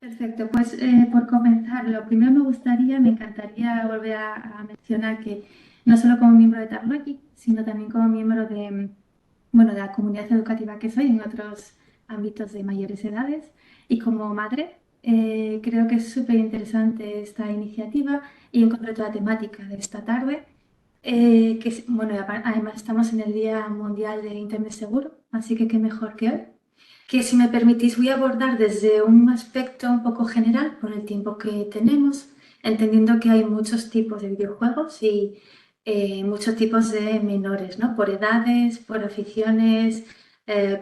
Perfecto, pues por comenzar, lo primero me encantaría volver a mencionar que no solo como miembro de Tablogic, sino también como miembro de, bueno, de la comunidad educativa que soy en otros ámbitos de mayores edades y como madre, creo que es súper interesante esta iniciativa y en concreto la temática de esta tarde, bueno, además estamos en el Día Mundial de Internet Seguro, así que qué mejor que hoy que si me permitís voy a abordar desde un aspecto un poco general por el tiempo que tenemos, entendiendo que hay muchos tipos de videojuegos y muchos tipos de menores, ¿no? Por edades, por aficiones,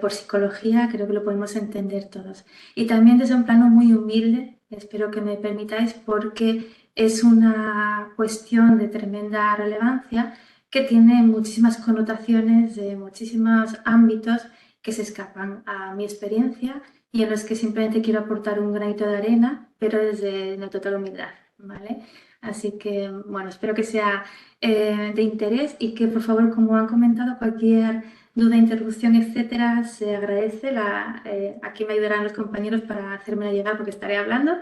por psicología, creo que lo podemos entender todos. Y también desde un plano muy humilde, espero que me permitáis, porque es una cuestión de tremenda relevancia que tiene muchísimas connotaciones de muchísimos ámbitos que se escapan a mi experiencia y en los que simplemente quiero aportar un granito de arena, pero desde la total humildad, ¿vale? Así que, bueno, espero que sea de interés y que, por favor, como han comentado, cualquier duda, interrupción, etcétera, se agradece. Aquí me ayudarán los compañeros para hacérmela llegar porque estaré hablando,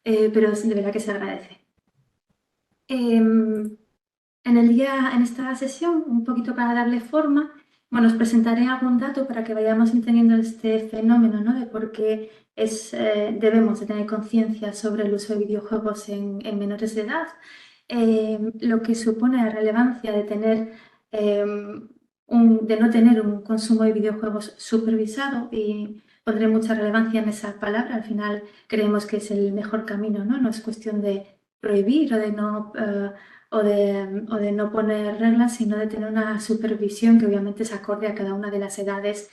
pero de verdad que se agradece. Em, en esta sesión, un poquito para darle forma, bueno, os presentaré algún dato para que vayamos entendiendo este fenómeno, ¿no? De por qué debemos de tener conciencia sobre el uso de videojuegos en menores de edad, lo que supone la relevancia de eh, de no tener un consumo de videojuegos supervisado y pondré mucha relevancia en esa palabra. Al final creemos que es el mejor camino, ¿no? No es cuestión de prohibir o de no poner reglas, sino de tener una supervisión que obviamente se acorde a cada una de las edades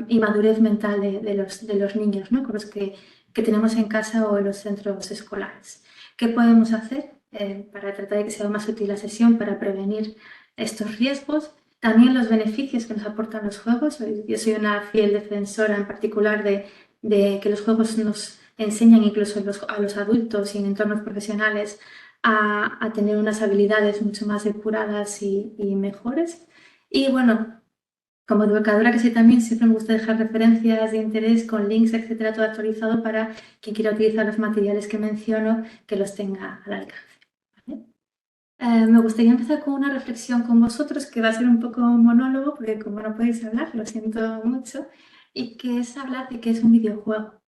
y madurez mental de los niños, ¿no? Con los que tenemos en casa o en los centros escolares. ¿Qué podemos hacer para tratar de que sea más útil la sesión para prevenir estos riesgos? También los beneficios que nos aportan los juegos. Yo soy una fiel defensora en particular de que los juegos nos enseñan incluso a los adultos y en entornos profesionales a tener unas habilidades mucho más depuradas y mejores. Y bueno, como educadora que soy también, siempre me gusta dejar referencias de interés con links, etcétera, todo actualizado para quien quiera utilizar los materiales que menciono, que los tenga al alcance. ¿Vale? Me gustaría empezar con una reflexión con vosotros, que va a ser un poco monólogo, porque como no podéis hablar, lo siento mucho, y que es hablar de qué es un videojuego.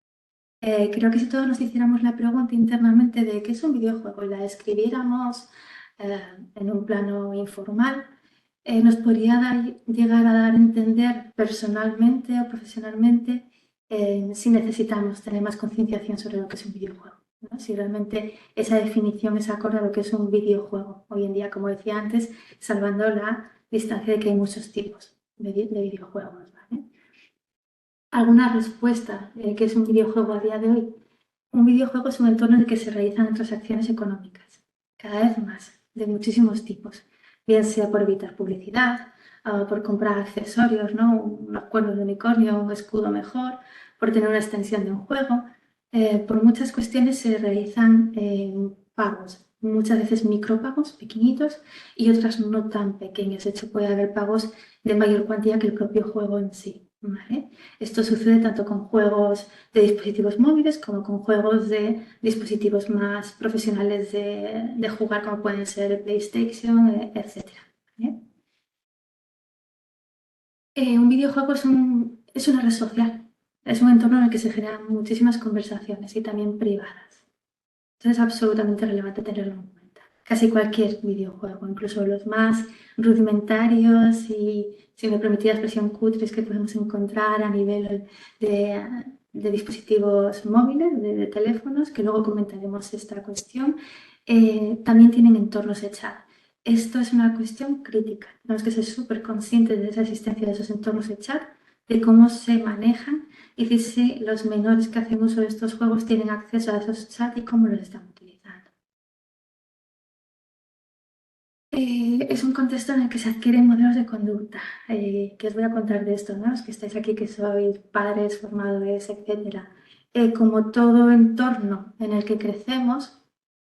Creo que si todos nos hiciéramos la pregunta internamente de qué es un videojuego y la describiéramos en un plano informal, nos podría llegar a dar a entender personalmente o profesionalmente si necesitamos tener más concienciación sobre lo que es un videojuego, ¿no? Si realmente esa definición es acorde a lo que es un videojuego. Hoy en día, como decía antes, salvando la distancia de que hay muchos tipos de videojuegos, ¿vale? ¿Alguna respuesta que es un videojuego a día de hoy? Un videojuego es un entorno en el que se realizan transacciones económicas, cada vez más, de muchísimos tipos, bien sea por evitar publicidad, por comprar accesorios, ¿no? Unos cuernos de unicornio, un escudo mejor, por tener una extensión de un juego. Por muchas cuestiones se realizan pagos, muchas veces micropagos pequeñitos y otras no tan pequeños. De hecho, puede haber pagos de mayor cuantía que el propio juego en sí, ¿vale? Esto sucede tanto con juegos de dispositivos móviles como con juegos de dispositivos más profesionales de jugar, como pueden ser PlayStation, etcétera, ¿vale? Un videojuego es una red social, es un entorno en el que se generan muchísimas conversaciones y también privadas. Entonces es absolutamente relevante tenerlo en cuenta. Casi cualquier videojuego, incluso los más rudimentarios y, si me permitís la expresión, cutres que podemos encontrar a nivel de dispositivos móviles, de teléfonos, que luego comentaremos esta cuestión, también tienen entornos de chat. Esto es una cuestión crítica. Tenemos que ser súper conscientes de esa existencia de esos entornos de chat, de cómo se manejan y si los menores que hacen uso de estos juegos tienen acceso a esos chats y cómo los están utilizando. Es un contexto en el que se adquieren modelos de conducta, que os voy a contar de esto, ¿no? Los que estáis aquí, que sois padres, formadores, etcétera. Como todo entorno en el que crecemos,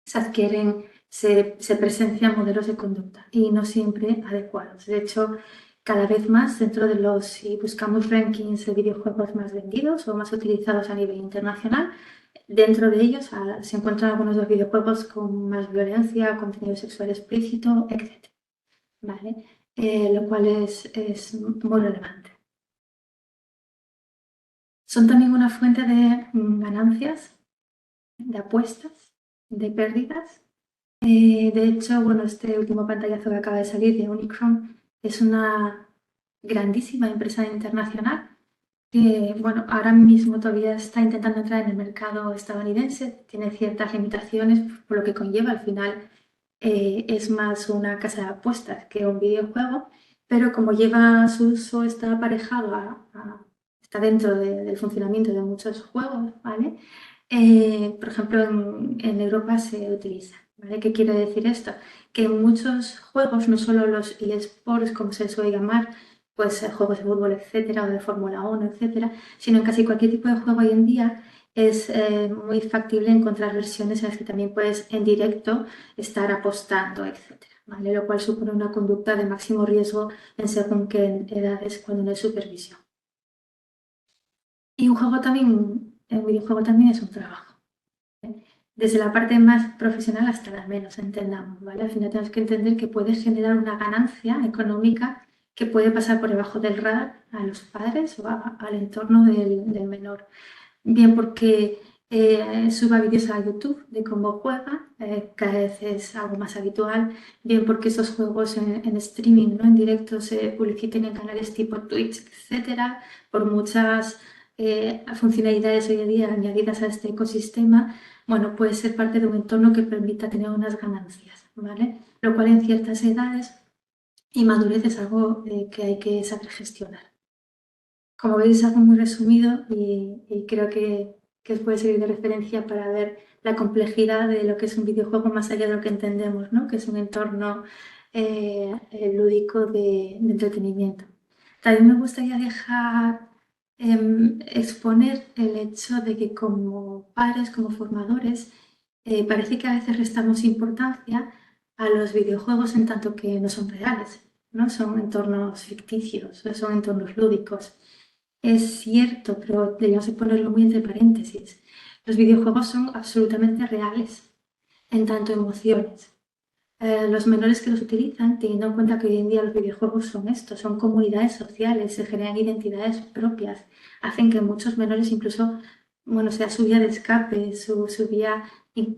se presencian modelos de conducta y no siempre adecuados. De hecho, cada vez más dentro de si buscamos rankings de videojuegos más vendidos o más utilizados a nivel internacional, Dentro de ellos se encuentran algunos de los videojuegos con más violencia, contenido sexual explícito, etc. ¿Vale? Lo cual es muy relevante. Son también una fuente de ganancias, de apuestas, de pérdidas. De hecho, bueno, este último pantallazo que acaba de salir de Unicron es una grandísima empresa internacional que, bueno, ahora mismo todavía está intentando entrar en el mercado estadounidense, tiene ciertas limitaciones por lo que conlleva. Al final es más una casa de apuestas que un videojuego, pero como lleva su uso, está aparejado está dentro del funcionamiento de muchos juegos, ¿vale? Por ejemplo, en Europa se utiliza, ¿vale? ¿Qué quiere decir esto? Que en muchos juegos, no solo los eSports, como se suele llamar, pues juegos de fútbol, etcétera, o de Fórmula 1, etcétera, sino en casi cualquier tipo de juego hoy en día es muy factible encontrar versiones en las que también puedes en directo estar apostando, etcétera, ¿vale? Lo cual supone una conducta de máximo riesgo en según qué edades cuando no hay supervisión. Y un videojuego también es un trabajo, ¿eh? Desde la parte más profesional hasta la menos, entendamos, ¿vale? Al final tenemos que entender que puede generar una ganancia económica que puede pasar por debajo del radar a los padres o al entorno del menor. Bien porque suba vídeos a YouTube de cómo juega, cada vez es algo más habitual, bien porque esos juegos en streaming, ¿no? En directo se publiciten en canales tipo Twitch, etcétera, por muchas funcionalidades hoy en día añadidas a este ecosistema, bueno, puede ser parte de un entorno que permita tener unas ganancias, ¿vale? Lo cual en ciertas edades y madurez es algo que hay que saber gestionar. Como veis, es algo muy resumido y creo que os puede servir de referencia para ver la complejidad de lo que es un videojuego más allá de lo que entendemos, ¿no? Que es un entorno lúdico de entretenimiento. También me gustaría dejar exponer el hecho de que como padres, como formadores, parece que a veces restamos importancia a los videojuegos en tanto que no son reales, ¿no? Son entornos ficticios, son entornos lúdicos. Es cierto, pero deberíamos de ponerlo muy entre paréntesis. Los videojuegos son absolutamente reales en tanto emociones. Los menores que los utilizan, teniendo en cuenta que hoy en día los videojuegos son esto, son comunidades sociales, se generan identidades propias, hacen que muchos menores incluso, bueno, sea su vía de escape, su vía,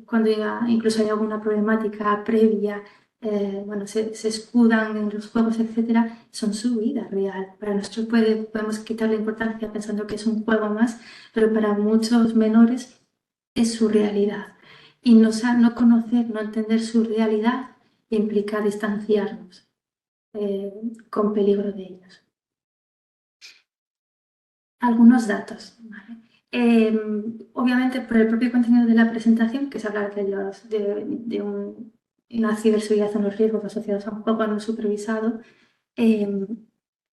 cuando incluso hay alguna problemática previa, bueno, se escudan en los juegos, etcétera, son su vida real. Para nosotros podemos quitarle importancia pensando que es un juego más, pero para muchos menores es su realidad. Y no conocer, no entender su realidad implica distanciarnos con peligro de ellos. Algunos datos, ¿vale? Obviamente, por el propio contenido de la presentación, que es hablar de una ciberseguridad en los riesgos asociados a un juego no supervisado, eh,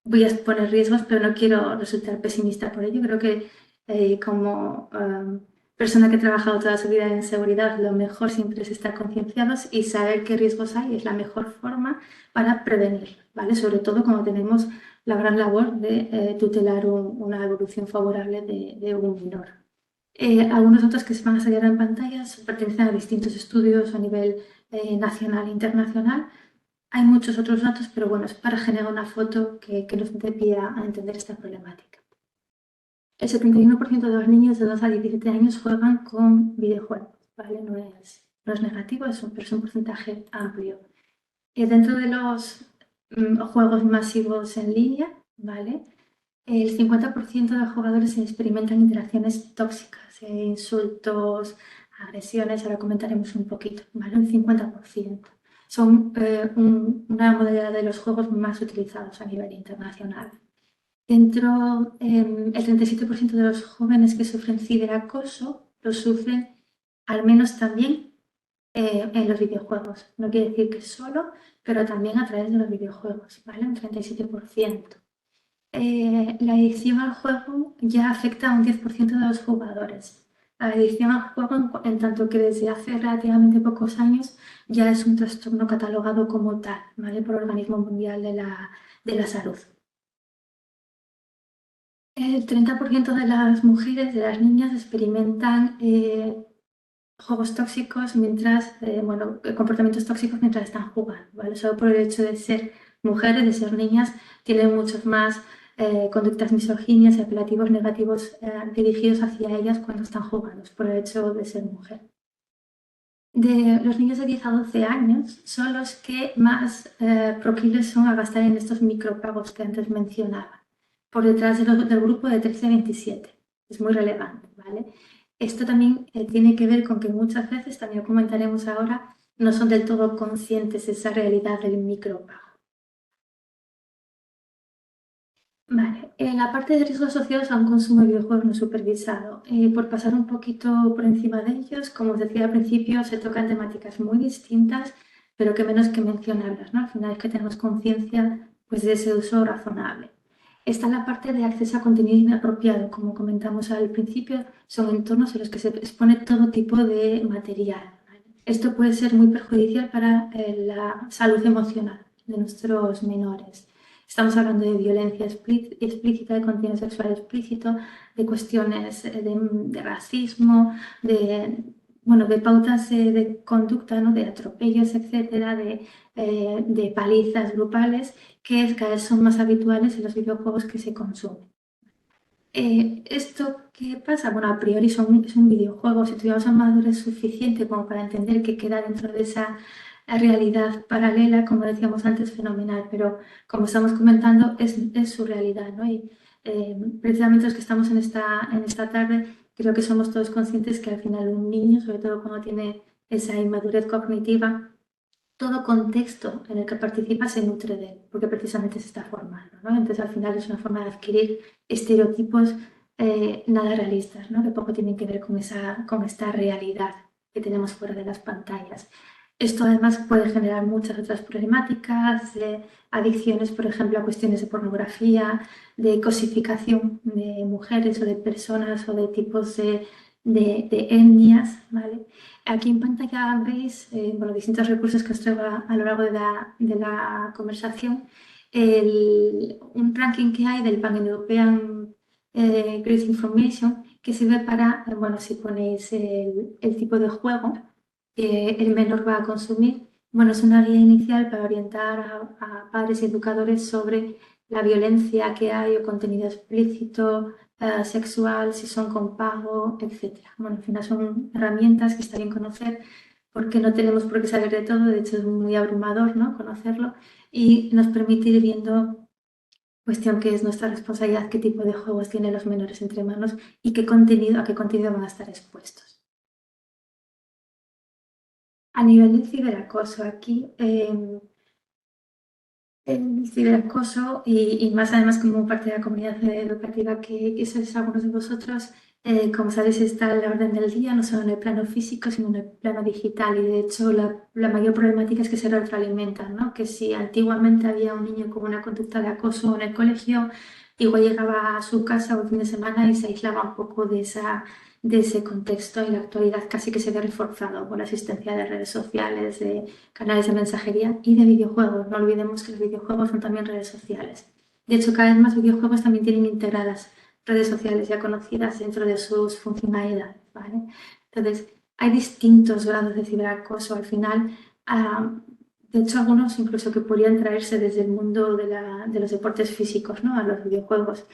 voy a exponer riesgos, pero no quiero resultar pesimista por ello. Creo que como persona que ha trabajado toda su vida en seguridad, lo mejor siempre es estar concienciados y saber qué riesgos hay es la mejor forma para prevenir, ¿vale? Sobre todo cuando tenemos la gran labor de tutelar una evolución favorable de un menor. Algunos datos que se van a salir en pantallas pertenecen a distintos estudios a nivel nacional e internacional. Hay muchos otros datos, pero bueno, es para generar una foto que nos dé pie a entender esta problemática. El 71% de los niños de 2 a 17 años juegan con videojuegos, ¿vale? No es negativo, pero es un porcentaje amplio. Dentro de los juegos masivos en línea, ¿vale? El 50% de los jugadores experimentan interacciones tóxicas, insultos, agresiones, ahora comentaremos un poquito, ¿vale? Un 50%. Son una modalidad de los juegos más utilizados a nivel internacional. El 37% de los jóvenes que sufren ciberacoso lo sufren al menos también en los videojuegos. No quiere decir que solo, pero también a través de los videojuegos, ¿vale? Un 37%. La adicción al juego ya afecta a un 10% de los jugadores. La adicción al juego, en tanto que desde hace relativamente pocos años ya es un trastorno catalogado como tal, ¿vale? Por el Organismo Mundial de la Salud. El 30% de las mujeres, de las niñas, experimentan juegos tóxicos mientras, comportamientos tóxicos mientras están jugando, ¿vale? Solo por el hecho de ser mujeres, de ser niñas, tienen muchos más conductas misoginias y apelativos negativos dirigidos hacia ellas cuando están jugando, por el hecho de ser mujer. De los niños de 10 a 12 años son los que más proclives son a gastar en estos micropagos que antes mencionaba, por detrás del grupo de 13 a 27. Es muy relevante, ¿vale? Esto también tiene que ver con que muchas veces, también lo comentaremos ahora, no son del todo conscientes de esa realidad del micropago. Vale, en la parte de riesgos asociados a un consumo de videojuegos no supervisado, por pasar un poquito por encima de ellos, como os decía al principio, se tocan temáticas muy distintas, pero que menos que mencionarlas, ¿no? Al final es que tenemos conciencia pues, de ese uso razonable. Está la parte de acceso a contenido inapropiado, como comentamos al principio, son entornos en los que se expone todo tipo de material. ¿Vale? Esto puede ser muy perjudicial para la salud emocional de nuestros menores. Estamos hablando de violencia explícita, de contenido sexual explícito, de cuestiones de racismo, de pautas de conducta, ¿no? De atropellos, etcétera, de palizas grupales que cada vez son más habituales en los videojuegos que se consumen. ¿Esto qué pasa? Bueno, a priori es un videojuego. Si tuviéramos una madurez suficiente como para entender que queda dentro de esa realidad paralela, como decíamos antes, fenomenal. Pero como estamos comentando, es su realidad, ¿no? Y precisamente los que estamos en esta tarde, creo que somos todos conscientes que al final un niño, sobre todo cuando tiene esa inmadurez cognitiva, todo contexto en el que participa se nutre de él, porque precisamente se está formando, ¿no? Entonces, al final es una forma de adquirir estereotipos nada realistas, ¿no? Que poco tienen que ver con esta realidad que tenemos fuera de las pantallas. Esto además puede generar muchas otras problemáticas, adicciones, por ejemplo, a cuestiones de pornografía, de cosificación de mujeres o de personas o de tipos de etnias, ¿vale? Aquí en pantalla veis distintos recursos que os traigo a lo largo de la conversación. Un ranking que hay del Pan European Growth Information que sirve para, si ponéis el tipo de juego que el menor va a consumir, es una guía inicial para orientar a padres y educadores sobre la violencia que hay o contenido explícito, sexual, si son con pago, etcétera. Bueno, al final son herramientas que está bien conocer porque no tenemos por qué saber de todo, de hecho es muy abrumador, ¿no? Conocerlo y nos permite ir viendo, cuestión que es nuestra responsabilidad, qué tipo de juegos tienen los menores entre manos y a qué contenido van a estar expuestos. A nivel de ciberacoso, aquí el ciberacoso y más además como parte de la comunidad educativa que sois algunos de vosotros, como sabéis, está en la orden del día, no solo en el plano físico, sino en el plano digital. Y de hecho, la mayor problemática es que se retroalimentan, ¿no? Que si antiguamente había un niño con una conducta de acoso en el colegio, igual llegaba a su casa o el fin de semana y se aislaba un poco de ese contexto. En la actualidad casi que se ve reforzado por la existencia de redes sociales, de canales de mensajería y de videojuegos. No olvidemos que los videojuegos son también redes sociales. De hecho, cada vez más videojuegos también tienen integradas redes sociales ya conocidas dentro de sus funcionalidades, ¿vale? Entonces, hay distintos grados de ciberacoso al final. De hecho, algunos incluso que podrían traerse desde el mundo de los deportes físicos, ¿no? A los videojuegos.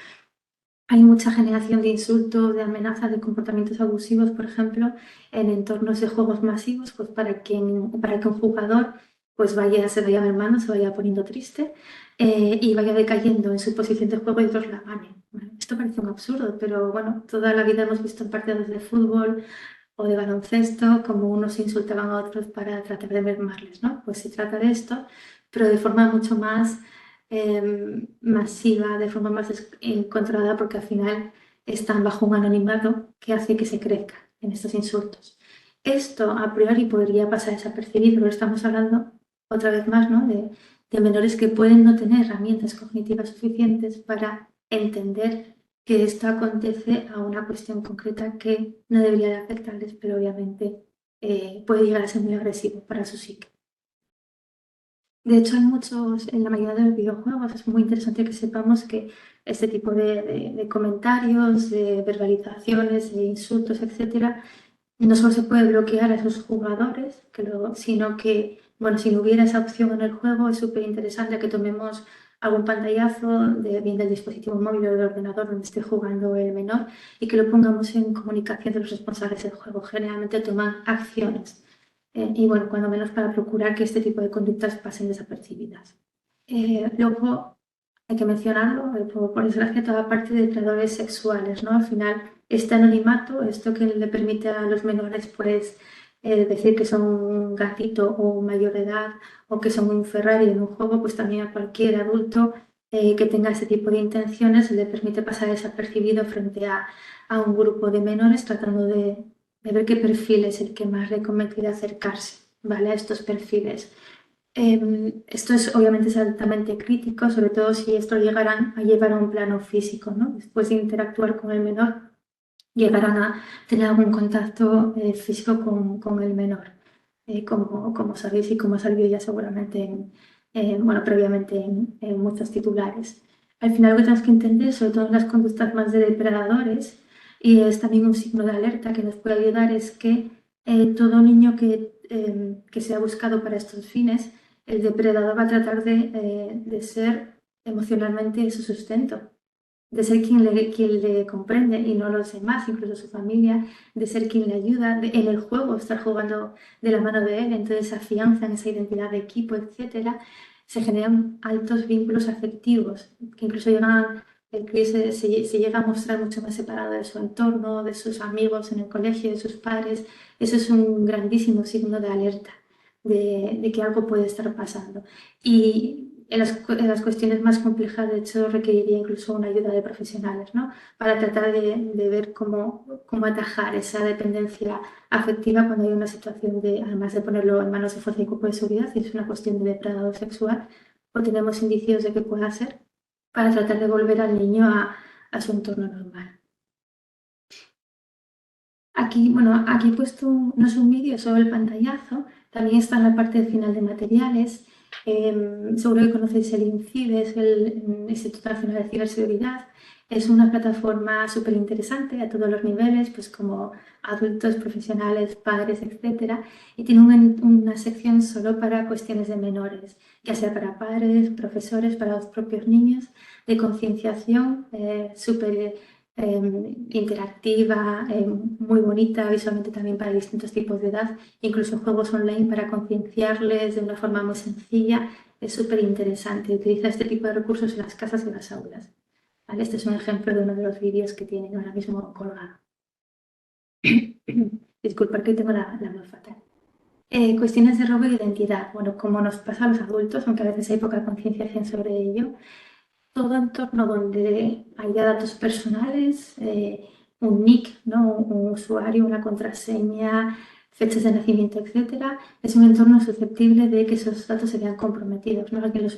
Hay mucha generación de insultos, de amenazas, de comportamientos abusivos, por ejemplo, en entornos de juegos masivos, pues para que un jugador pues se vaya mermando, se vaya poniendo triste y vaya decayendo en su posición de juego y otros la ganen. Bueno, esto parece un absurdo, pero bueno, toda la vida hemos visto en partidos de fútbol o de baloncesto como unos insultaban a otros para tratar de mermarles, ¿no? Pues se trata de esto, pero de forma mucho más masiva, de forma más controlada, porque al final están bajo un anonimato que hace que se crezca en estos insultos. Esto a priori podría pasar desapercibido, pero estamos hablando otra vez más, ¿no? de menores que pueden no tener herramientas cognitivas suficientes para entender que esto acontece a una cuestión concreta que no debería de afectarles, pero obviamente puede llegar a ser muy agresivo para su psique. De hecho, hay muchos, en la mayoría de los videojuegos es muy interesante que sepamos que este tipo de comentarios, de verbalizaciones, de insultos, etcétera, no solo se puede bloquear a esos jugadores, sino que, bueno, si no hubiera esa opción en el juego, es súper interesante que tomemos algún pantallazo bien del dispositivo móvil o del ordenador donde esté jugando el menor y que lo pongamos en comunicación de los responsables del juego. Generalmente toman acciones. Y bueno, cuando menos para procurar que este tipo de conductas pasen desapercibidas. Luego, hay que mencionarlo, por desgracia, toda parte de depredadores sexuales, ¿no? Al final, este anonimato, esto que le permite a los menores, pues, decir que son un gatito o un mayor de edad o que son un Ferrari en un juego, pues también a cualquier adulto que tenga ese tipo de intenciones le permite pasar desapercibido frente a un grupo de menores tratando de ver qué perfil es el que más le conviene acercarse, ¿vale? A estos perfiles. Esto es obviamente es altamente crítico, sobre todo si esto llegaran a llevar a un plano físico, ¿no? Después de interactuar con el menor, llegarán a tener algún contacto físico con el menor, como sabéis y como ha salido ya seguramente bueno, previamente en muchos titulares. Al final lo que tenemos que entender, sobre todo en las conductas más de depredadores, y es también un signo de alerta que nos puede ayudar, es que todo niño que sea buscado para estos fines, el depredador va a tratar de ser emocionalmente su sustento, de ser quien le comprende y no los demás, incluso su familia, de ser quien le ayuda, en el juego estar jugando de la mano de él, entonces afianzan esa identidad de equipo, etcétera. Se generan altos vínculos afectivos que incluso llegan, el que se llega a mostrar mucho más separado de su entorno, de sus amigos en el colegio, de sus padres. Eso es un grandísimo signo de alerta de que algo puede estar pasando. Y en las cuestiones más complejas, de hecho, requeriría incluso una ayuda de profesionales, ¿no? Para tratar de ver cómo atajar esa dependencia afectiva cuando hay una situación de, además de ponerlo en manos de fuerza y cuerpo de seguridad, si es una cuestión de depredador sexual, o tenemos indicios de que pueda ser, para tratar de volver al niño a su entorno normal. Aquí, bueno, aquí he puesto, no es un vídeo, sobre el pantallazo, también está en la parte final de materiales. Seguro que conocéis el INCIBE, es el Instituto Nacional de Ciberseguridad. Es una plataforma súper interesante a todos los niveles, pues como adultos, profesionales, padres, etcétera, y tiene una sección solo para cuestiones de menores, ya sea para padres, profesores, para los propios niños, de concienciación súper interactiva, muy bonita visualmente también para distintos tipos de edad, incluso juegos online para concienciarles de una forma muy sencilla. Es súper interesante. Utiliza este tipo de recursos en las casas y las aulas. ¿Vale? Este es un ejemplo de uno de los vídeos que tienen ahora mismo colgado. Disculpad que tengo la voz fatal. Cuestiones de robo de identidad. Bueno, como nos pasa a los adultos, aunque a veces hay poca concienciación sobre ello, todo entorno donde haya datos personales, un nick, ¿no? Un usuario, una contraseña, fechas de nacimiento, etcétera, es un entorno susceptible de que esos datos se vean comprometidos, ¿no? Alguien los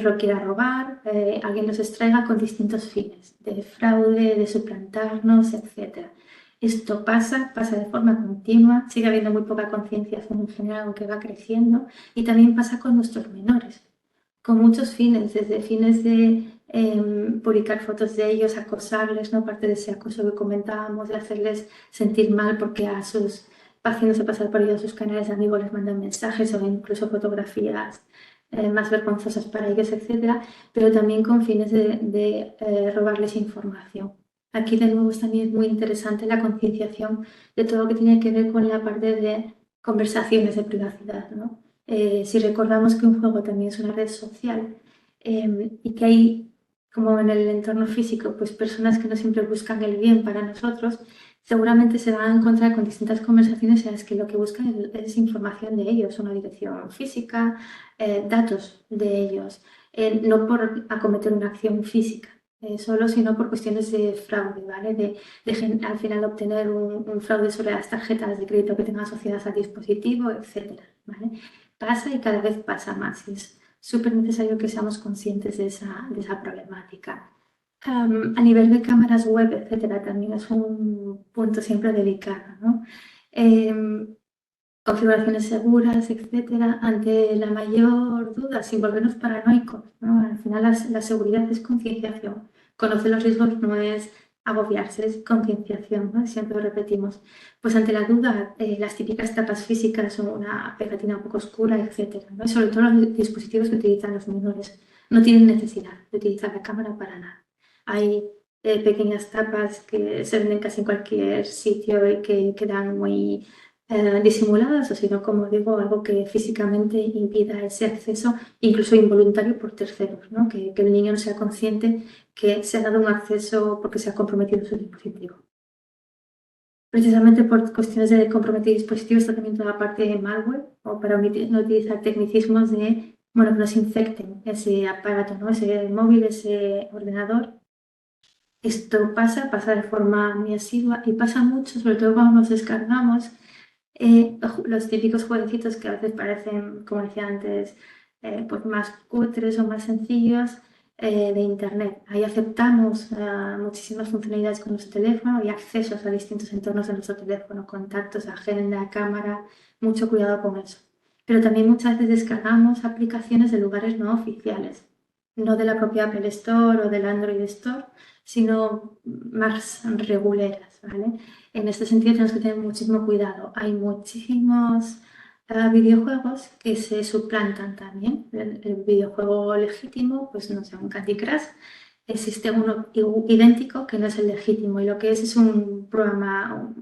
lo quiera robar, alguien los extraiga con distintos fines, de fraude, de suplantarnos, etcétera. Esto pasa de forma continua, sigue habiendo muy poca concienciación en general, aunque va creciendo, y también pasa con nuestros menores con muchos fines, desde fines de publicar fotos de ellos, acosarles, ¿no? Parte de ese acoso que comentábamos, de hacerles sentir mal porque haciéndose pasar por ellos a sus canales de amigos les mandan mensajes o incluso fotografías más vergonzosas para ellos, etcétera, pero también con fines de robarles información. Aquí de nuevo también es muy interesante la concienciación de todo lo que tiene que ver con la parte de conversaciones de privacidad, ¿no? Si recordamos que un juego también es una red social y que hay, como en el entorno físico, pues personas que no siempre buscan el bien para nosotros, seguramente se van a encontrar con distintas conversaciones en las que lo que buscan es información de ellos, una dirección física, datos de ellos, no por acometer una acción física. Solo, sino por cuestiones de fraude, ¿vale? Al final obtener un fraude sobre las tarjetas de crédito que tengan asociadas al dispositivo, etcétera, ¿vale? Pasa y cada vez pasa más. Y es súper necesario que seamos conscientes de esa problemática. A nivel de cámaras web, etcétera, también es un punto siempre delicado, ¿no? configuraciones seguras, etcétera, ante la mayor duda, sin volvernos paranoicos, ¿no? Al final la seguridad es concienciación. Conocer los riesgos no es agobiarse, es concienciación, ¿no? Siempre lo repetimos. Pues ante la duda, las típicas tapas físicas o una pegatina un poco oscura, etcétera, ¿no? Y sobre todo los dispositivos que utilizan los menores no tienen necesidad de utilizar la cámara para nada. Hay pequeñas tapas que se venden casi en cualquier sitio y que quedan muy disimuladas, o sino, como digo, algo que físicamente impida ese acceso, incluso involuntario por terceros, ¿no? Que el niño no sea consciente que se ha dado un acceso porque se ha comprometido su dispositivo. Precisamente por cuestiones de comprometer dispositivos, está también toda la parte de malware, o para no utilizar tecnicismos de, bueno, que nos infecten ese aparato, ¿no? Ese móvil, ese ordenador. Esto pasa de forma muy asidua y pasa mucho, sobre todo cuando nos descargamos los típicos jueguecitos que a veces parecen, como decía antes, pues más cutres o más sencillos de Internet. Ahí aceptamos muchísimas funcionalidades con nuestro teléfono y accesos a distintos entornos de nuestro teléfono, contactos, agenda, cámara, mucho cuidado con eso. Pero también muchas veces descargamos aplicaciones de lugares no oficiales, no de la propia Apple Store o del Android Store, sino más reguleras, ¿vale? En este sentido tenemos que tener muchísimo cuidado. Hay muchísimos videojuegos que se suplantan también. El videojuego legítimo, pues no sé, un Candy Crush, existe uno idéntico que no es el legítimo y lo que es un programa,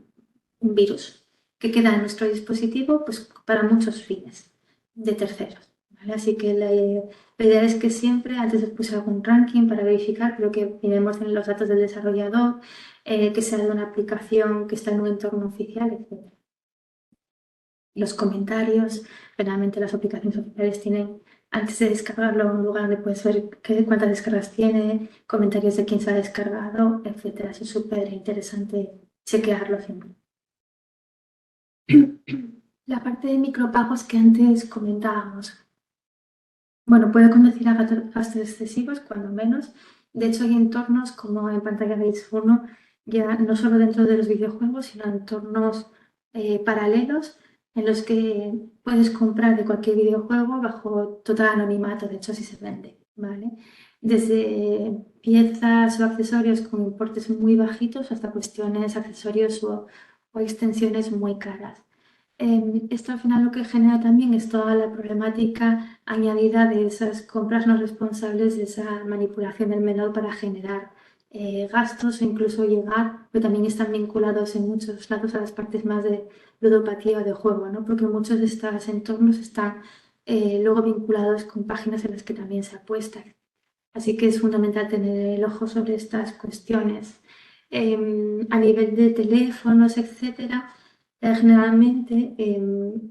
un virus que queda en nuestro dispositivo pues, para muchos fines de terceros. ¿Vale? Así que la idea es que siempre, antes de puse algún ranking para verificar, creo que miremos en los datos del desarrollador, que sea de una aplicación que está en un entorno oficial, etc. Los comentarios, generalmente las aplicaciones oficiales tienen, antes de descargarlo, un lugar donde puedes ver cuántas descargas tiene, comentarios de quién se ha descargado, etc. Eso es súper interesante chequearlo siempre. La parte de micropagos que antes comentábamos. Bueno, puede conducir a gastos excesivos, cuando menos. De hecho, hay entornos como en pantalla veis uno, ya no solo dentro de los videojuegos, sino entornos paralelos en los que puedes comprar de cualquier videojuego bajo total anonimato, de hecho, si se vende, ¿vale? Desde piezas o accesorios con importes muy bajitos hasta cuestiones, accesorios o extensiones muy caras. Esto al final lo que genera también es toda la problemática añadida de esas compras no responsables, de esa manipulación del menor para generar gastos o incluso llegar, pero también están vinculados en muchos lados a las partes más de ludopatía o de juego, ¿no? Porque muchos de estos entornos están luego vinculados con páginas en las que también se apuesta. Así que es fundamental tener el ojo sobre estas cuestiones. A nivel de teléfonos, etcétera, generalmente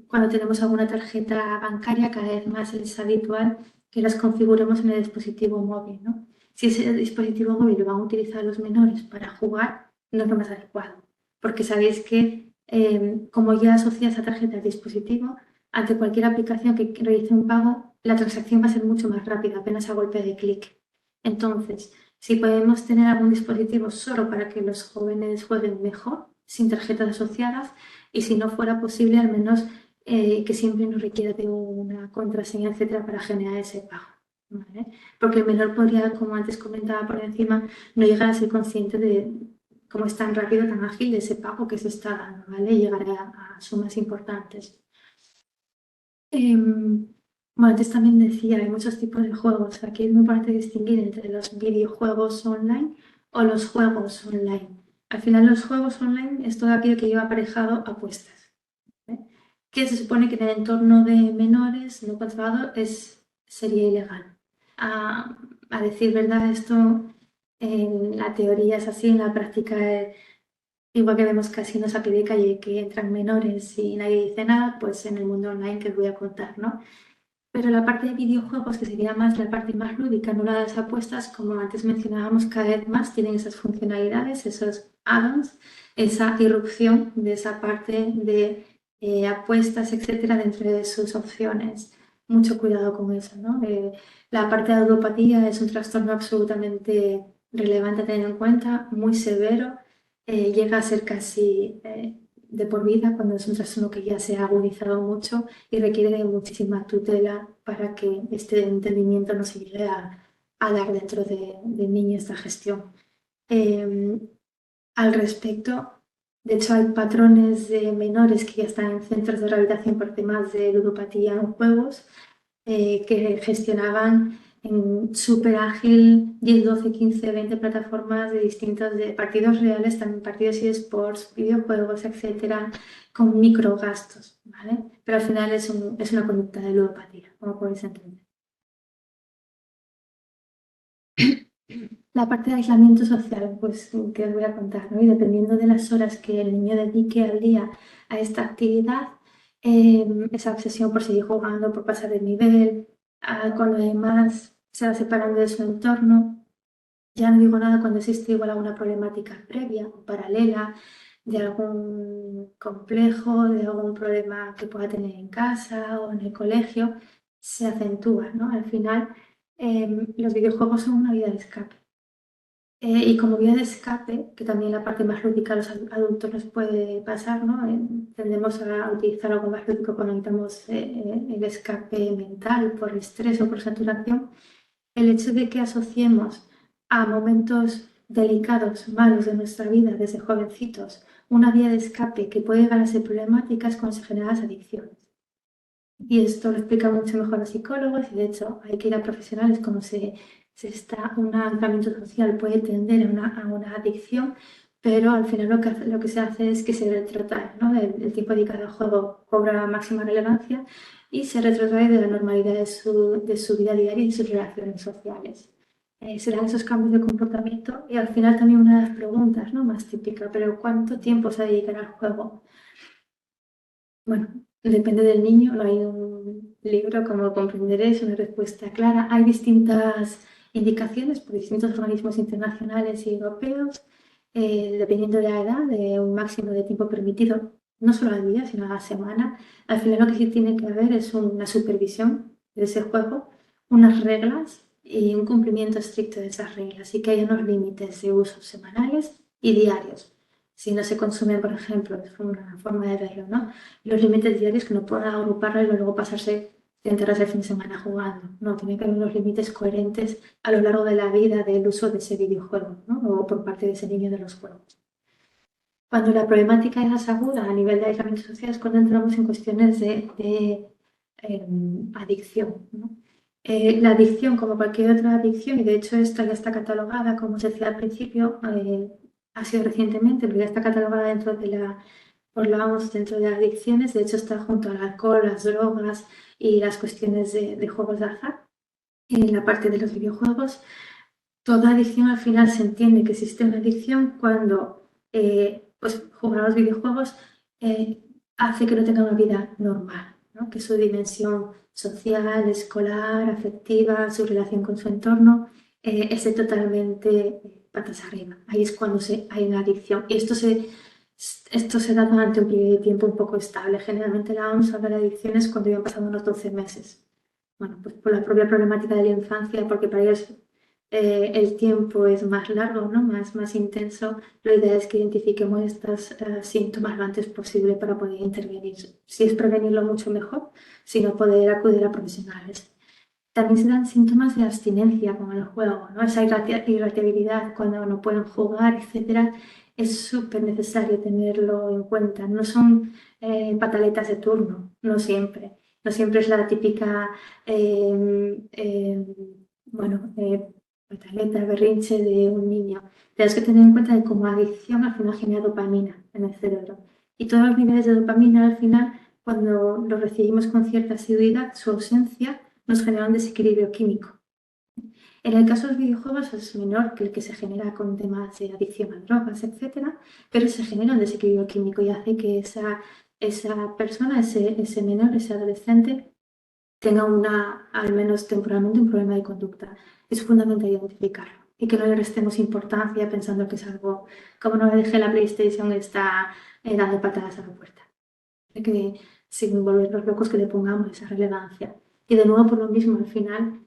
cuando tenemos alguna tarjeta bancaria, cada vez más es habitual que las configuremos en el dispositivo móvil, ¿no? Si ese dispositivo móvil lo van a utilizar los menores para jugar, no es lo más adecuado, porque sabéis que como ya asocia esa tarjeta al dispositivo, ante cualquier aplicación que realice un pago, la transacción va a ser mucho más rápida, apenas a golpe de clic. Entonces, si podemos tener algún dispositivo solo para que los jóvenes jueguen mejor, sin tarjetas asociadas, y si no fuera posible, al menos que siempre nos requiera de una contraseña, etcétera, para generar ese pago. ¿Vale? Porque el menor podría, como antes comentaba por encima, no llegar a ser consciente de cómo es tan rápido, tan ágil ese pago que se está dando, ¿vale? Y llegar a sumas importantes. Bueno, antes también decía, hay muchos tipos de juegos. Aquí es muy importante distinguir entre los videojuegos online o los juegos online. Al final, los juegos online es todo aquello que lleva aparejado apuestas, ¿eh? Que se supone que en el entorno de menores no controlado sería ilegal. A decir verdad, esto en la teoría es así, en la práctica igual que vemos casinos a pie de calle que entran menores y nadie dice nada, pues en el mundo online que os voy a contar, ¿no? Pero la parte de videojuegos, que sería más la parte más lúdica, no la de las apuestas, como antes mencionábamos, cada vez más tienen esas funcionalidades, esos add-ons, esa irrupción de esa parte de apuestas, etcétera, dentro de sus opciones. Mucho cuidado con eso, ¿no? La parte de ludopatía es un trastorno absolutamente relevante a tener en cuenta, muy severo, llega a ser casi de por vida cuando es un trastorno que ya se ha agudizado mucho y requiere de muchísima tutela para que este entendimiento no se llegue a dar dentro del niño esta gestión. Eh, Al respecto, de hecho, hay patrones de menores que ya están en centros de rehabilitación por temas de ludopatía en juegos, que gestionaban en súper ágil 10, 12, 15, 20 plataformas de distintos de partidos reales, también partidos eSports, videojuegos, etcétera, con microgastos, ¿vale? Pero al final es una conducta de ludopatía, como podéis entender. La parte de aislamiento social, pues, que os voy a contar, ¿no? Y dependiendo de las horas que el niño dedique al día a esta actividad, esa obsesión por seguir jugando, por pasar de nivel, cuando además se va separando de su entorno, ya no digo nada cuando existe igual alguna problemática previa o paralela, de algún complejo, de algún problema que pueda tener en casa o en el colegio, se acentúa, ¿no? Al final, los videojuegos son una vía de escape. Y como vía de escape, que también la parte más lúdica a los adultos nos puede pasar, ¿no? Tendemos a utilizar algo más lúdico cuando necesitamos el escape mental por estrés o por saturación. El hecho de que asociemos a momentos delicados, malos de nuestra vida desde jovencitos, una vía de escape que puede llegar a ser problemática es cuando se generan las adicciones. Y esto lo explica mucho mejor los psicólogos y de hecho hay que ir a profesionales como se está un aislamiento social puede tender a una adicción, pero al final lo que se hace es que se retrotrae, ¿no? El tiempo dedicado al juego cobra máxima relevancia y se retrotrae de la normalidad de su vida diaria y sus relaciones sociales. Se dan esos cambios de comportamiento y al final también una de las preguntas, ¿no? Más típica, pero ¿cuánto tiempo se dedica al juego? Bueno, depende del niño, no hay un libro, como comprenderéis, una respuesta clara. Hay distintas indicaciones por distintos organismos internacionales y europeos, dependiendo de la edad, de un máximo de tiempo permitido, no solo al día, sino a la semana. Al final lo que sí tiene que haber es una supervisión de ese juego, unas reglas y un cumplimiento estricto de esas reglas, y que haya unos límites de usos semanales y diarios. Si no se consume, por ejemplo, es una forma de verlo, ¿no? Los límites diarios que no puedan agruparlo y luego pasarse y enterrarse el fin de semana jugando. No, tiene que haber unos límites coherentes a lo largo de la vida del uso de ese videojuego, ¿no? O por parte de ese niño de los juegos. Cuando la problemática es más aguda a nivel de aislamiento social es cuando entramos en cuestiones de adicción, ¿no? La adicción, como cualquier otra adicción, y de hecho esta ya está catalogada, como os decía al principio, ha sido recientemente, pero ya está catalogada dentro de por la OMS dentro de adicciones, de hecho está junto al alcohol, las drogas y las cuestiones de juegos de azar. En la parte de los videojuegos, toda adicción al final se entiende que existe una adicción cuando pues, jugar a los videojuegos hace que no tenga una vida normal, ¿no? Que su dimensión social, escolar, afectiva, su relación con su entorno esté totalmente patas arriba. Ahí es cuando hay una adicción. Y esto se da durante un periodo de tiempo un poco estable. Generalmente la OMS habla de adicciones cuando ya han pasado unos 12 meses. Bueno, pues por la propia problemática de la infancia, porque para ellos el tiempo es más largo, ¿no? Más intenso, la idea es que identifiquemos estos síntomas lo antes posible para poder intervenir. Si es prevenirlo, mucho mejor, si no, poder acudir a profesionales. También se dan síntomas de abstinencia, como en el juego, ¿no? Esa irritabilidad cuando no pueden jugar, etcétera, es súper necesario tenerlo en cuenta. No son pataletas de turno, no siempre. No siempre es la típica, bueno, pataleta, berrinche de un niño. Tienes que tener en cuenta que como adicción al final genera dopamina en el cerebro. Y todos los niveles de dopamina al final, cuando los recibimos con cierta asiduidad, su ausencia nos genera un desequilibrio químico. En el caso de los videojuegos es menor que el que se genera con temas de adicción a drogas, etcétera, pero se genera un desequilibrio químico y hace que esa persona, ese menor, ese adolescente, tenga al menos temporalmente, un problema de conducta. Es fundamental identificarlo y que no le restemos importancia pensando que es algo, como no le dejé la PlayStation, está dando patadas a la puerta. Hay que, sin volvernos locos, que le pongamos esa relevancia. Y de nuevo, por lo mismo, al final,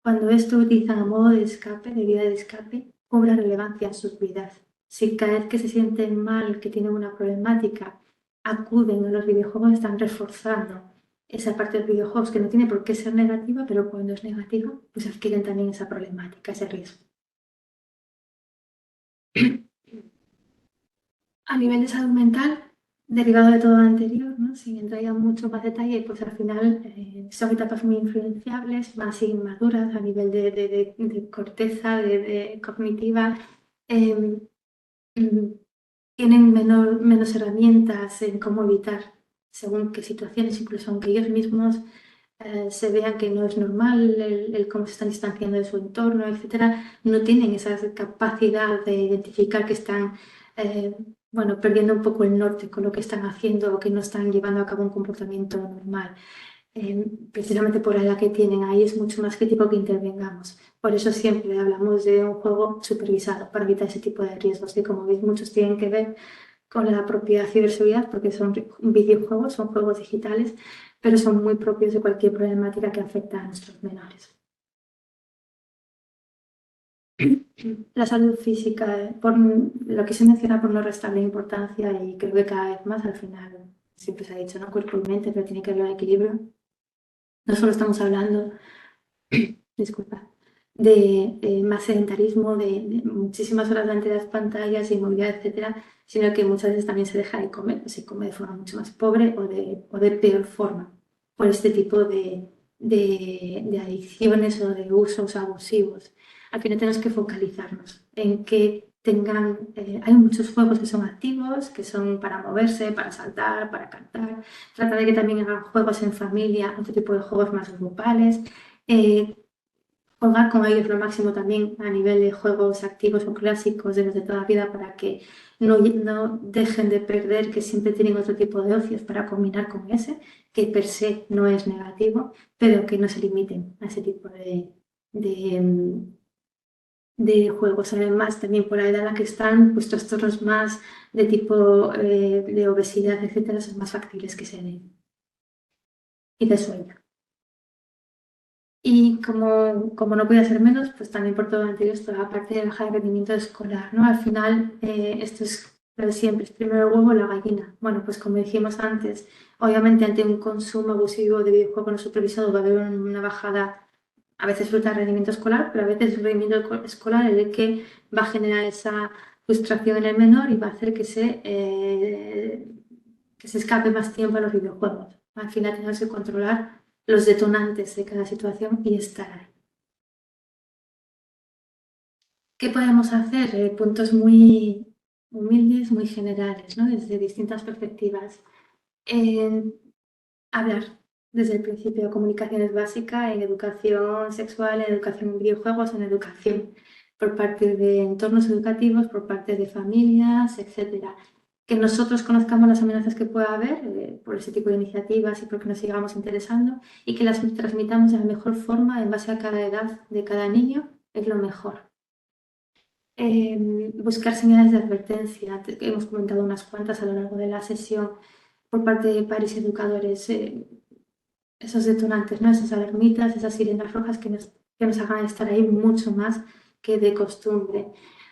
cuando esto utilizan a modo de escape, de vida de escape, cobra relevancia en sus vidas. Si cada vez que se sienten mal, que tienen una problemática, acuden a los videojuegos están reforzando esa parte de los videojuegos que no tiene por qué ser negativa, pero cuando es negativa, pues adquieren también esa problemática, ese riesgo. A nivel de salud mental, derivado de todo lo anterior, ¿no? Sin entrar ya mucho más detalle, pues al final son etapas muy influenciables, más inmaduras a nivel de corteza, cognitiva, eh, mm, tienen menos herramientas en cómo evitar según qué situaciones, incluso aunque ellos mismos se vean que no es normal el cómo se están distanciando de su entorno, etcétera, no tienen esa capacidad de identificar que están bueno, perdiendo un poco el norte con lo que están haciendo o que no están llevando a cabo un comportamiento normal. Precisamente por la edad que tienen ahí es mucho más crítico que intervengamos. Por eso siempre hablamos de un juego supervisado para evitar ese tipo de riesgos que, como veis, muchos tienen que ver con la propia ciberseguridad porque son videojuegos, son juegos digitales, pero son muy propios de cualquier problemática que afecta a nuestros menores. La salud física, por lo que se menciona por no restarle importancia y creo que cada vez más al final, siempre se ha dicho, ¿no? Cuerpo y mente, pero tiene que haber un equilibrio. No solo estamos hablando, disculpa, de más sedentarismo, de muchísimas horas delante de las pantallas, inmovilidad, etcétera, sino que muchas veces también se deja de comer, se come de forma mucho más pobre o de peor forma por este tipo de adicciones o de usos abusivos. Al final tenemos que focalizarnos en que tengan, hay muchos juegos que son activos, que son para moverse, para saltar, para cantar. Trata de que también hagan juegos en familia, otro tipo de juegos más grupales. Eh, Jugar con ellos lo máximo también a nivel de juegos activos o clásicos de los de toda la vida para que no dejen de perder, que siempre tienen otro tipo de ocios para combinar con ese, que per se no es negativo, pero que no se limiten a ese tipo de juegos. Además, también por la edad en la que están, pues trastornos más de tipo de obesidad, etcétera, son más factibles que se den. Y de sueño. Y como no podía ser menos, pues también por todo lo anterior, esto, aparte de bajar el rendimiento escolar, ¿no? Al final, esto es lo de siempre, es primero el huevo o la gallina. Bueno, pues como dijimos antes, obviamente ante un consumo abusivo de videojuegos no supervisado va a haber una bajada, a veces fruto del rendimiento escolar, pero a veces el rendimiento escolar es el que va a generar esa frustración en el menor y va a hacer que se escape más tiempo a los videojuegos. Al final tenemos que controlar los detonantes de cada situación y estar ahí. ¿Qué podemos hacer? Puntos muy humildes, muy generales, ¿no? Desde distintas perspectivas. Hablar desde el principio, comunicación es básica en educación sexual, en educación en videojuegos, en educación por parte de entornos educativos, por parte de familias, etcétera. Que nosotros conozcamos las amenazas que pueda haber por ese tipo de iniciativas y porque nos sigamos interesando y que las transmitamos de la mejor forma en base a cada edad de cada niño es lo mejor. Buscar señales de advertencia, hemos comentado unas cuantas a lo largo de la sesión por parte de padres y educadores, esos detonantes, ¿no? Esas alarmitas, esas sirenas rojas que nos hagan estar ahí mucho más que de costumbre.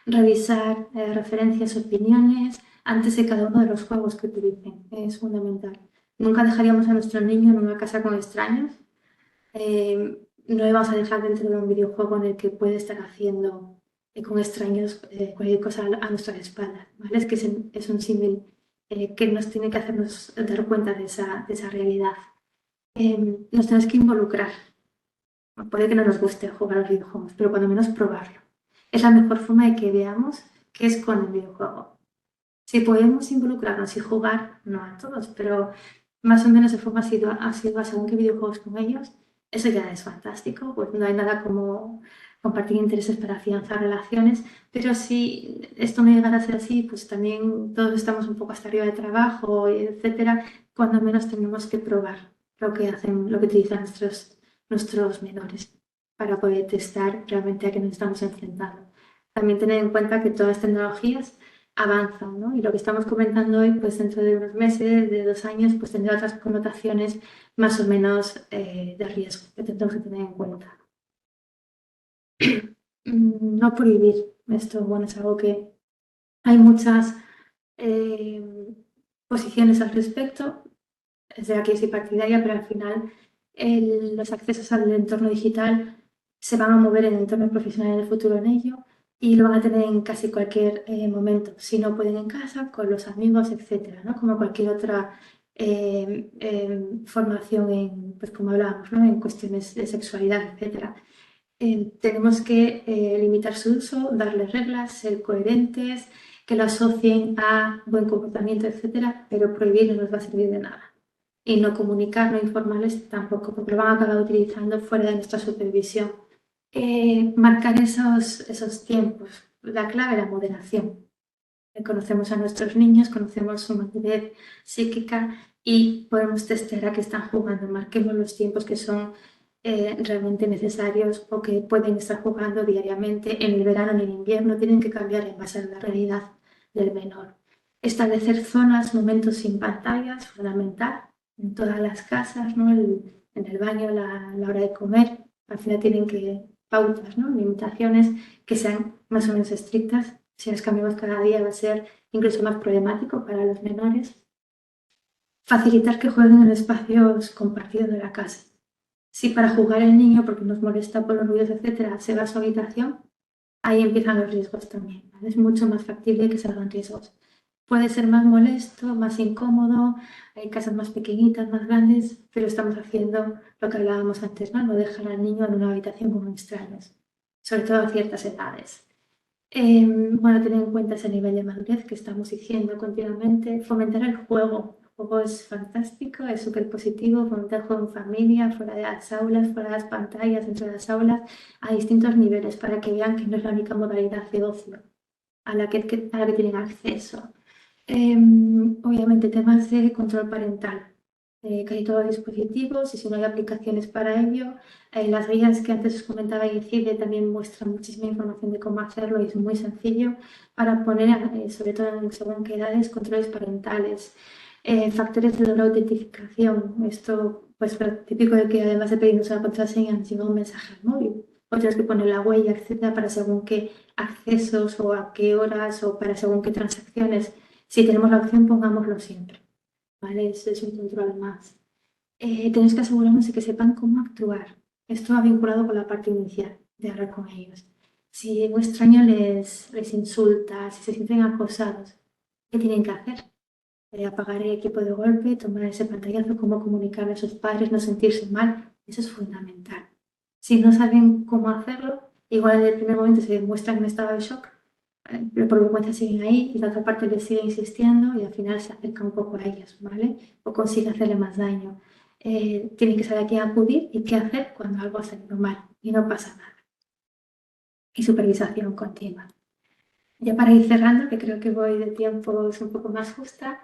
Revisar referencias, opiniones antes de cada uno de los juegos que utilicen, es fundamental. Nunca dejaríamos a nuestro niño en una casa con extraños. No le vamos a dejar dentro de un videojuego en el que puede estar haciendo con extraños cualquier cosa a nuestras espaldas. ¿Vale? Es que es un símil que nos tiene que hacernos dar cuenta de esa realidad. Nos tenemos que involucrar. Puede que no nos guste jugar a los videojuegos, pero cuando menos probarlo. Es la mejor forma de que veamos qué es con el videojuego. Si podemos involucrarnos y jugar, no a todos, pero más o menos de forma asidua según qué videojuegos con ellos, eso ya es fantástico, pues no hay nada como compartir intereses para afianzar relaciones, pero si esto no llegara a ser así, pues también todos estamos un poco hasta arriba de trabajo, etcétera, cuando menos tenemos que probar lo que hacen, lo que utilizan nuestros menores para poder testar realmente a qué nos estamos enfrentando. También tener en cuenta que todas las tecnologías avanzan, ¿no? Y lo que estamos comentando hoy, pues dentro de unos meses, de 2 años, pues tendrá otras connotaciones más o menos de riesgo que tendremos que tener en cuenta. No prohibir esto, bueno, es algo que hay muchas eh, posiciones al respecto. Es de la que soy partidaria, pero al final los accesos al entorno digital se van a mover en entornos profesionales del futuro en ello y lo van a tener en casi cualquier momento. Si no pueden en casa, con los amigos, etcétera, ¿no? Como cualquier otra formación en, pues como hablábamos, ¿no? En cuestiones de sexualidad, etcétera. Tenemos que limitar su uso, darles reglas, ser coherentes, que lo asocien a buen comportamiento, etcétera, pero prohibir no nos va a servir de nada. Y no comunicar, no informarles tampoco, porque lo van a acabar utilizando fuera de nuestra supervisión. Marcar esos tiempos, la clave, la moderación. Conocemos a nuestros niños, conocemos su madurez psíquica y podemos testear a qué están jugando. Marquemos los tiempos que son realmente necesarios o que pueden estar jugando diariamente en el verano, en el invierno, tienen que cambiar en base a la realidad del menor. Establecer zonas, momentos sin pantallas, fundamental, en todas las casas, ¿no? En el baño, la hora de comer, al final tienen que pautas, ¿no? Limitaciones que sean más o menos estrictas. Si las cambiamos cada día va a ser incluso más problemático para los menores. Facilitar que jueguen en espacios compartidos de la casa. Si para jugar el niño, porque nos molesta por los ruidos, etcétera, se va a su habitación, ahí empiezan los riesgos también, ¿vale? Es mucho más factible que salgan riesgos. Puede ser más molesto, más incómodo, hay casas más pequeñitas, más grandes, pero estamos haciendo lo que hablábamos antes, ¿no? No dejar al niño en una habitación con extraños, sobre todo a ciertas edades. Bueno, tener en cuenta ese nivel de madurez que estamos diciendo continuamente. Fomentar el juego. El juego es fantástico, es súper positivo. Fomentar el juego en familia, fuera de las aulas, fuera de las pantallas, dentro de las aulas, a distintos niveles para que vean que no es la única modalidad de ocio a la que tienen acceso. Obviamente, temas de control parental. Casi todos los dispositivos y si no hay aplicaciones para ello. Las guías que antes os comentaba en CIDE también muestran muchísima información de cómo hacerlo y es muy sencillo para poner, sobre todo en según qué edades, controles parentales. Factores de doble autentificación. Esto, pues, lo típico de que además de pedirnos una contraseña nos llega un mensaje al móvil. Otras que poner la huella, etcétera, para según qué accesos o a qué horas o para según qué transacciones. Si tenemos la opción, pongámoslo siempre. ¿Vale? Es un control más. Tenéis que asegurarnos de que sepan cómo actuar. Esto va vinculado con la parte inicial de hablar con ellos. Si un extraño les insulta, si se sienten acosados, ¿qué tienen que hacer? Apagar el equipo de golpe, tomar ese pantallazo, cómo comunicarle a sus padres, no sentirse mal. Eso es fundamental. Si no saben cómo hacerlo, igual en el primer momento se muestran en estado de shock, pero por vergüenza siguen ahí y la otra parte les sigue insistiendo y al final se acerca un poco a ellos, ¿vale? O consigue hacerle más daño. Tienen que saber a quién acudir y qué hacer cuando algo ha salido mal y no pasa nada. Y supervisación continua. Ya para ir cerrando, que creo que voy de tiempos un poco más justa,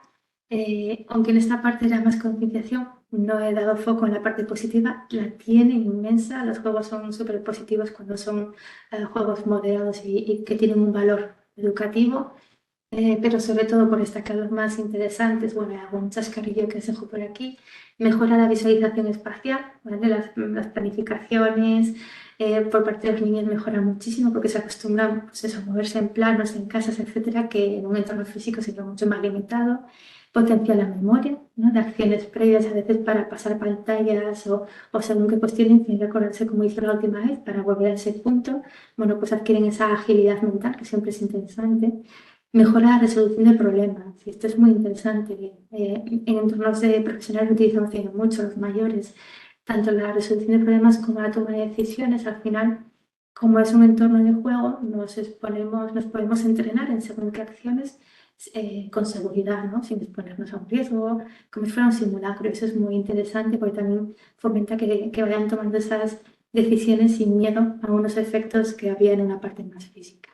aunque en esta parte era más concienciación, no he dado foco en la parte positiva, la tiene inmensa. Los juegos son súper positivos cuando son juegos moderados y que tienen un valor educativo, pero sobre todo por destacar los más interesantes. Bueno, algún chascarrillo que os dejo por aquí. Mejora la visualización espacial, ¿vale? Las planificaciones por parte de los niños mejora muchísimo porque se acostumbran, pues eso, a moverse en planos, en casas, etcétera, que en un entorno físico sería mucho más limitado. Potencia la memoria, ¿no? De acciones previas a veces para pasar pantallas o según qué cuestiones tienen que acordarse como hizo la última vez para volver a ese punto. Bueno, pues adquieren esa agilidad mental que siempre es interesante. Mejora la resolución de problemas, y esto es muy interesante. En entornos de profesionales lo utilizamos también mucho, los mayores, tanto la resolución de problemas como la toma de decisiones. Al final, como es un entorno de juego, nos podemos entrenar en según qué acciones con seguridad, ¿no? Sin exponernos a un riesgo, como si fuera un simulacro. Eso es muy interesante porque también fomenta que vayan tomando esas decisiones sin miedo a unos efectos que había en una parte más física.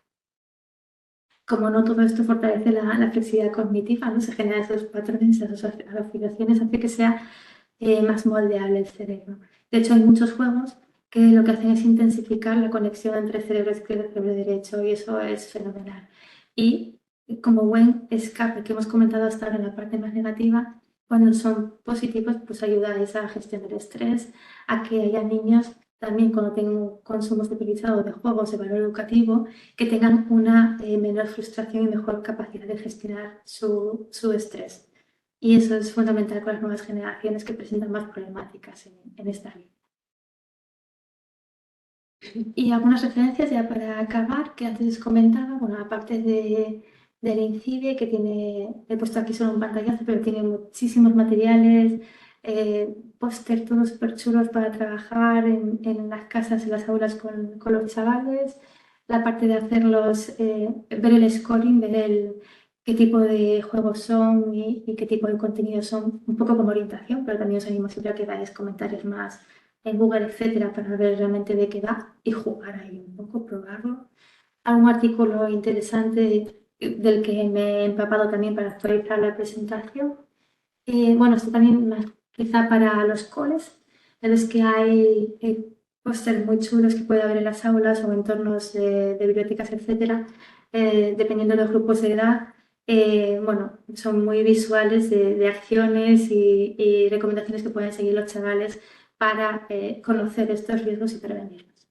Como no todo esto fortalece la flexibilidad cognitiva, ¿no? Se generan esos patrones, esas asociaciones, hace que sea más moldeable el cerebro. De hecho, hay muchos juegos que lo que hacen es intensificar la conexión entre el cerebro izquierdo y el cerebro derecho y eso es fenomenal. Y como buen escape que hemos comentado hasta ahora en la parte más negativa, cuando son positivos, pues ayuda a esa gestión del estrés, a que haya niños también cuando tengan un consumo estabilizado de juegos de valor educativo, que tengan una menor frustración y mejor capacidad de gestionar su estrés. y eso es fundamental con las nuevas generaciones que presentan más problemáticas en esta área. Y algunas referencias ya para acabar, que antes comentaba, bueno, aparte del Incide, que tiene, he puesto aquí solo un pantallazo, pero tiene muchísimos materiales, póster todos súper chulos para trabajar en las casas, en las aulas con los chavales, la parte de hacerlos, ver el scoring, ver qué tipo de juegos son y qué tipo de contenidos son, un poco como orientación, pero también os animo siempre a que dais comentarios más en Google, etcétera, para ver realmente de qué va y jugar ahí un poco, probarlo. Algún artículo interesante del que me he empapado también para actualizar la presentación. Bueno, esto también más quizá para los coles, es que hay pósters muy chulos que puede haber en las aulas o entornos de bibliotecas, etcétera, dependiendo de los grupos de edad. Bueno, son muy visuales de acciones y recomendaciones que pueden seguir los chavales para conocer estos riesgos y prevenirlos.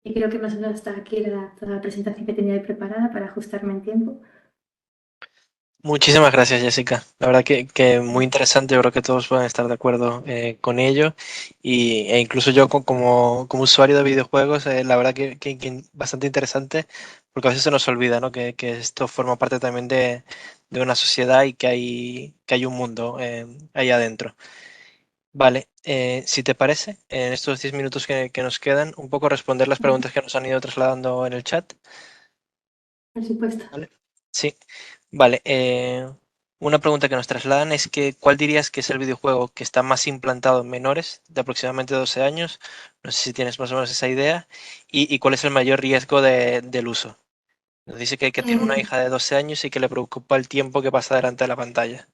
Y creo que más o menos hasta aquí era toda la presentación que tenía ahí preparada para ajustarme en tiempo. Muchísimas gracias, Jessica. La verdad que muy interesante, yo creo que todos pueden estar de acuerdo con ello. E incluso yo como usuario de videojuegos, la verdad que bastante interesante, porque a veces se nos olvida, ¿no? Que esto forma parte también de una sociedad y que hay un mundo ahí adentro. Vale, si te parece, en estos 10 minutos que nos quedan, un poco responder las preguntas que nos han ido trasladando en el chat. Por supuesto. ¿Vale? Sí, vale. Una pregunta que nos trasladan es que ¿cuál dirías que es el videojuego que está más implantado en menores de aproximadamente 12 años? No sé si tienes más o menos esa idea. Y cuál es el mayor riesgo del uso. Nos dice que tiene una Eh, hija de 12 años y que le preocupa el tiempo que pasa delante de la pantalla.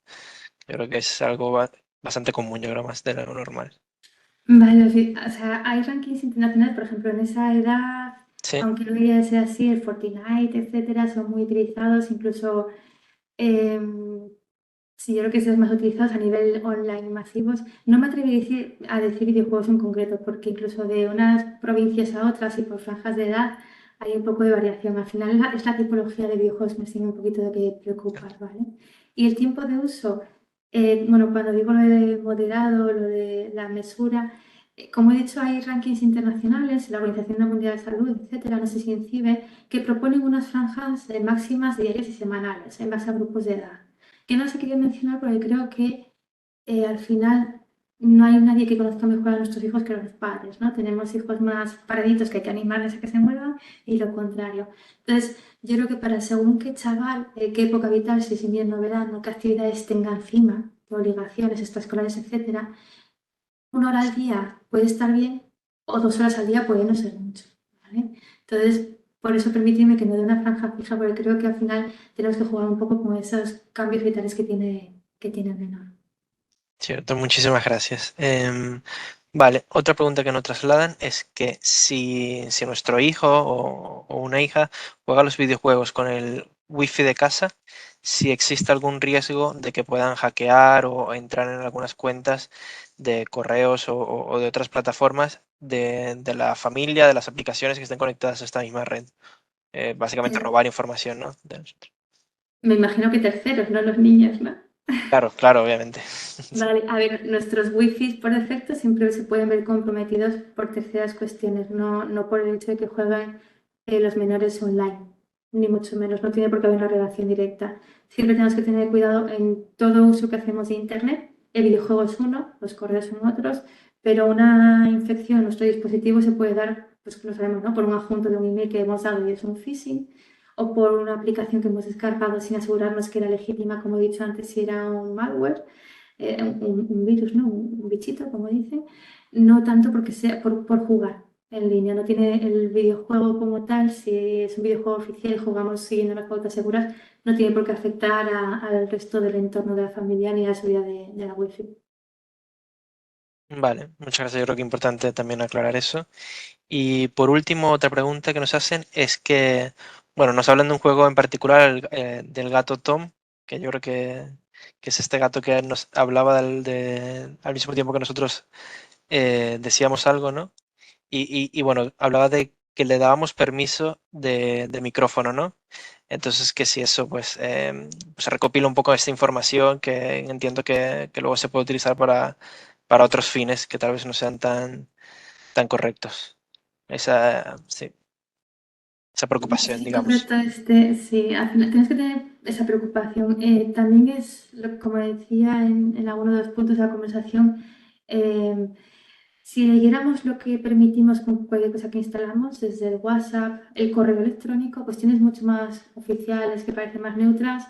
Yo creo que es algo bastante común, yo creo más de lo normal. Vale, sí, o sea, hay rankings internacionales, por ejemplo, en esa edad, Sí, aunque no debería ser así, el Fortnite, etcétera, son muy utilizados, incluso, sí, yo creo que son más utilizados a nivel online masivos. No me atrevo a decir videojuegos en concreto, porque incluso de unas provincias a otras y por franjas de edad hay un poco de variación. Al final es la tipología de videojuegos que me tiene un poquito de que preocupar, ¿vale? Y el tiempo de uso, bueno, cuando digo lo de moderado, lo de la mesura, como he dicho, hay rankings internacionales, la Organización Mundial de Salud, etcétera, no sé si en CIBE, que proponen unas franjas máximas diarias y semanales en base a grupos de edad. Que no se quería mencionar porque creo que al final no hay nadie que conozca mejor a nuestros hijos que los padres, ¿no? Tenemos hijos más paraditos que hay que animarles a que se muevan y lo contrario. Entonces, yo creo que para según qué chaval, qué época vital, si es invierno, verano, qué actividades tenga encima, qué obligaciones extraescolares, etcétera, 1 hora al día puede estar bien o 2 horas al día puede no ser mucho, ¿vale? Entonces, por eso permíteme que me dé una franja fija, porque creo que al final tenemos que jugar un poco con esos cambios vitales que tiene el menor. cierto, muchísimas gracias. Vale, otra pregunta que nos trasladan es que si nuestro hijo o una hija juega los videojuegos con el wifi de casa, si existe algún riesgo de que puedan hackear o entrar en algunas cuentas de correos o de otras plataformas de la familia, de las aplicaciones que estén conectadas a esta misma red. Básicamente Eh, robar información, ¿no? De nosotros. Me imagino que terceros, no los niños, ¿no? Claro, claro, obviamente. Vale, a ver, nuestros wifis por defecto siempre se pueden ver comprometidos por terceras cuestiones, no por el hecho de que jueguen los menores online, ni mucho menos, no tiene por qué haber una relación directa. Siempre tenemos que tener cuidado en todo uso que hacemos de Internet. El videojuego es uno, los correos son otros, pero una infección en nuestro dispositivo se puede dar, pues que lo sabemos, ¿no? Por un adjunto de un email que hemos dado y es un phishing, o por una aplicación que hemos descargado sin asegurarnos que era legítima, como he dicho antes, si era un malware, un virus, ¿no? Un bichito, como dicen, no tanto porque sea por jugar en línea, no tiene el videojuego como tal, si es un videojuego oficial y jugamos siguiendo las pautas seguras, no tiene por qué afectar al resto del entorno de la familia ni a la seguridad de la wifi. Vale, muchas gracias. Yo creo que es importante también aclarar eso. Y por último, otra pregunta que nos hacen es que, bueno, nos hablan de un juego en particular, del gato Tom, que yo creo que es este gato que nos hablaba al mismo tiempo que nosotros decíamos algo, ¿no? Y bueno, hablaba de que le dábamos permiso de micrófono, ¿no? Entonces, que si eso, pues, pues recopila un poco esta información que entiendo que luego se puede utilizar para otros fines que tal vez no sean tan correctos. Sí, esa preocupación, Sí, digamos. correcto. Sí, al final tienes que tener esa preocupación. También es, como decía en alguno de los puntos de la conversación, eh, si leyéramos lo que permitimos con cualquier cosa que instalamos, desde el WhatsApp, el correo electrónico, cuestiones mucho más oficiales que parecen más neutras,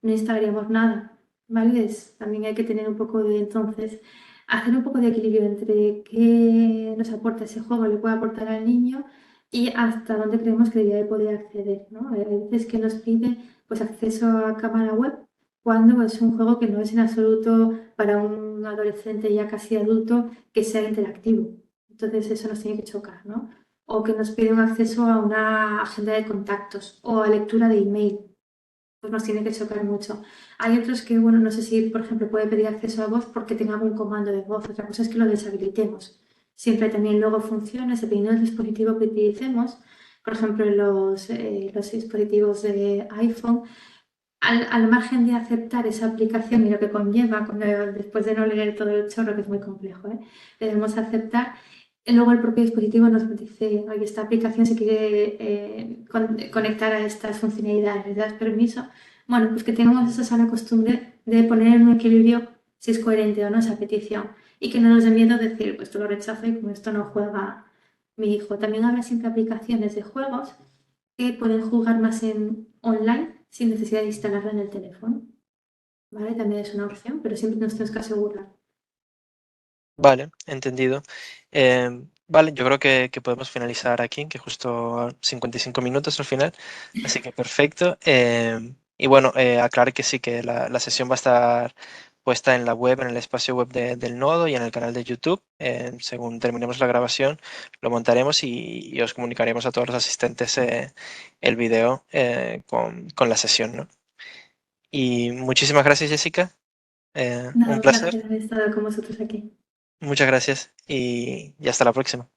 no instalaríamos nada, ¿vale? También hay que tener un poco de, entonces, hacer un poco de equilibrio entre qué nos aporta ese juego, le puede aportar al niño y hasta dónde creemos que debería de poder acceder, ¿no? Hay veces que nos pide pues acceso a cámara web cuando es un juego que no es en absoluto para un adolescente ya casi adulto que sea interactivo. Entonces eso nos tiene que chocar, ¿no? O que nos pide un acceso a una agenda de contactos o a lectura de email, pues nos tiene que chocar mucho. Hay otros que, bueno, no sé si, por ejemplo, puede pedir acceso a voz porque tenga algún comando de voz. Otra cosa es que lo deshabilitemos. Siempre también luego funciones, dependiendo del dispositivo que utilicemos. Por ejemplo, los dispositivos de iPhone, al margen de aceptar esa aplicación y lo que conlleva, después de no leer todo el chorro, que es muy complejo, ¿eh? Debemos aceptar. Luego el propio dispositivo nos dice, oye, esta aplicación se quiere conectar a estas funcionalidades, ¿le das permiso? Bueno, pues que tengamos esa sana costumbre de poner en un equilibrio si es coherente o no esa petición y que no nos dé miedo decir, pues esto lo rechazo y con esto no juega mi hijo. También habrá siempre aplicaciones de juegos que pueden jugar más en online sin necesidad de instalarla en el teléfono. ¿Vale? También es una opción, pero siempre nos tenemos que asegurar. Vale, entendido. Vale, yo creo que podemos finalizar aquí, que justo 55 minutos al final, así que perfecto. Y bueno, aclarar que sí, que la sesión va a estar puesta en la web, en el espacio web del nodo y en el canal de YouTube. Según terminemos la grabación, lo montaremos y os comunicaremos a todos los asistentes el video con la sesión, ¿no? Y muchísimas gracias, Jessica. Nada, Un un placer. placer haber estado con vosotros aquí. Muchas gracias y hasta la próxima.